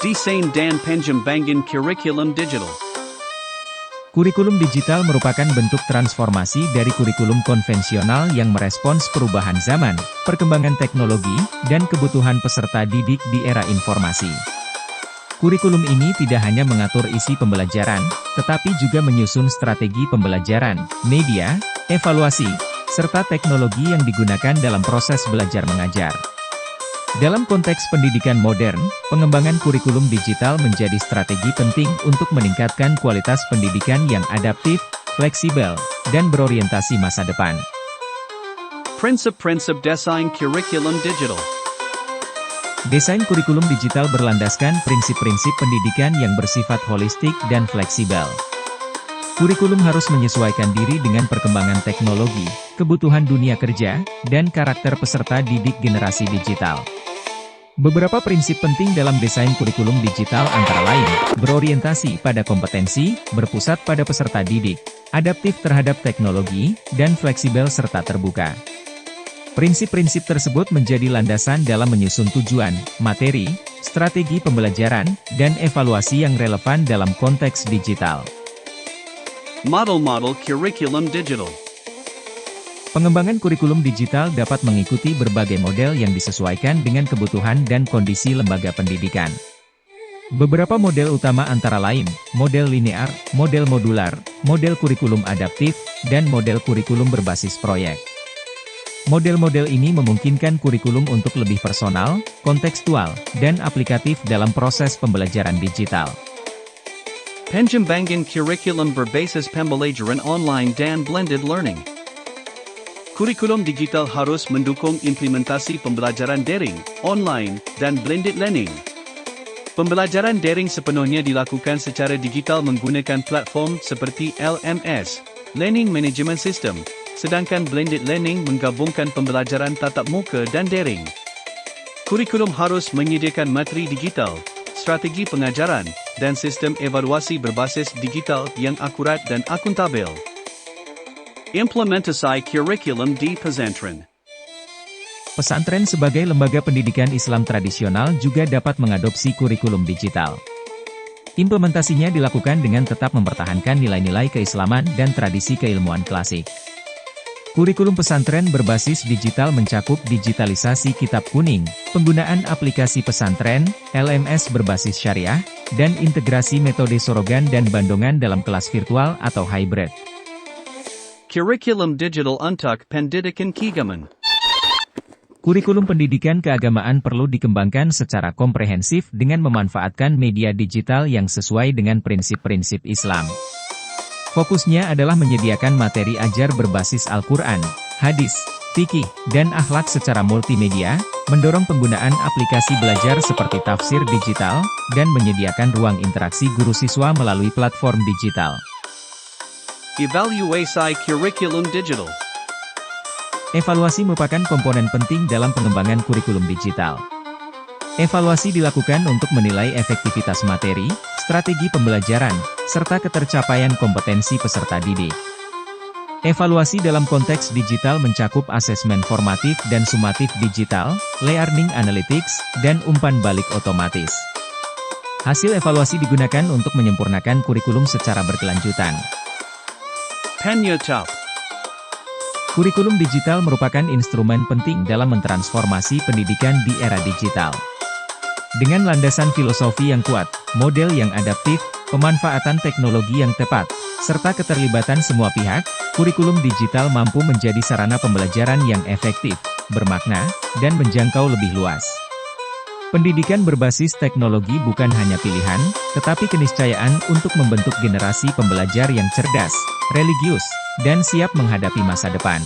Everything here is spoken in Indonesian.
Desain dan pengembangan Kurikulum Digital. Kurikulum digital merupakan bentuk transformasi dari kurikulum konvensional yang merespons perubahan zaman, perkembangan teknologi, dan kebutuhan peserta didik di era informasi. Kurikulum ini tidak hanya mengatur isi pembelajaran, tetapi juga menyusun strategi pembelajaran, media, evaluasi, serta teknologi yang digunakan dalam proses belajar mengajar. Dalam konteks pendidikan modern, pengembangan kurikulum digital menjadi strategi penting untuk meningkatkan kualitas pendidikan yang adaptif, fleksibel, dan berorientasi masa depan. Prinsip-prinsip desain kurikulum digital. Desain kurikulum digital berlandaskan prinsip-prinsip pendidikan yang bersifat holistik dan fleksibel. Kurikulum harus menyesuaikan diri dengan perkembangan teknologi, kebutuhan dunia kerja, dan karakter peserta didik generasi digital. Beberapa prinsip penting dalam desain kurikulum digital antara lain, berorientasi pada kompetensi, berpusat pada peserta didik, adaptif terhadap teknologi, dan fleksibel serta terbuka. Prinsip-prinsip tersebut menjadi landasan dalam menyusun tujuan, materi, strategi pembelajaran, dan evaluasi yang relevan dalam konteks digital. Model-model kurikulum digital. Pengembangan kurikulum digital dapat mengikuti berbagai model yang disesuaikan dengan kebutuhan dan kondisi lembaga pendidikan. Beberapa model utama antara lain, model linear, model modular, model kurikulum adaptif, dan model kurikulum berbasis proyek. Model-model ini memungkinkan kurikulum untuk lebih personal, kontekstual, dan aplikatif dalam proses pembelajaran digital. Pengembangan kurikulum berbasis pembelajaran online dan blended learning. Kurikulum digital harus mendukung implementasi pembelajaran daring, online, dan blended learning. Pembelajaran daring sepenuhnya dilakukan secara digital menggunakan platform seperti LMS, Learning Management System, sedangkan blended learning menggabungkan pembelajaran tatap muka dan daring. Kurikulum harus menyediakan materi digital, strategi pengajaran, dan sistem evaluasi berbasis digital yang akurat dan akuntabel. Implementasi kurikulum di pesantren. Pesantren sebagai lembaga pendidikan Islam tradisional juga dapat mengadopsi kurikulum digital. Implementasinya dilakukan dengan tetap mempertahankan nilai-nilai keislaman dan tradisi keilmuan klasik. Kurikulum pesantren berbasis digital mencakup digitalisasi kitab kuning, penggunaan aplikasi pesantren, LMS berbasis syariah, dan integrasi metode Sorogan dan Bandongan dalam kelas virtual atau hybrid. Kurikulum digital untuk pendidikan keagamaan. Kurikulum pendidikan keagamaan perlu dikembangkan secara komprehensif dengan memanfaatkan media digital yang sesuai dengan prinsip-prinsip Islam. Fokusnya adalah menyediakan materi ajar berbasis Al-Quran, hadis, fikih, dan akhlak secara multimedia, mendorong penggunaan aplikasi belajar seperti tafsir digital, dan menyediakan ruang interaksi guru siswa melalui platform digital. Evaluasi kurikulum digital. Evaluasi merupakan komponen penting dalam pengembangan kurikulum digital. Evaluasi dilakukan untuk menilai efektivitas materi, strategi pembelajaran, serta ketercapaian kompetensi peserta didik. Evaluasi dalam konteks digital mencakup asesmen formatif dan sumatif digital, learning analytics, dan umpan balik otomatis. Hasil evaluasi digunakan untuk menyempurnakan kurikulum secara berkelanjutan. Penyetop. Kurikulum digital merupakan instrumen penting dalam mentransformasi pendidikan di era digital. Dengan landasan filosofi yang kuat, model yang adaptif, pemanfaatan teknologi yang tepat, serta keterlibatan semua pihak, kurikulum digital mampu menjadi sarana pembelajaran yang efektif, bermakna, dan menjangkau lebih luas. Pendidikan berbasis teknologi bukan hanya pilihan, tetapi keniscayaan untuk membentuk generasi pembelajar yang cerdas, religius, dan siap menghadapi masa depan.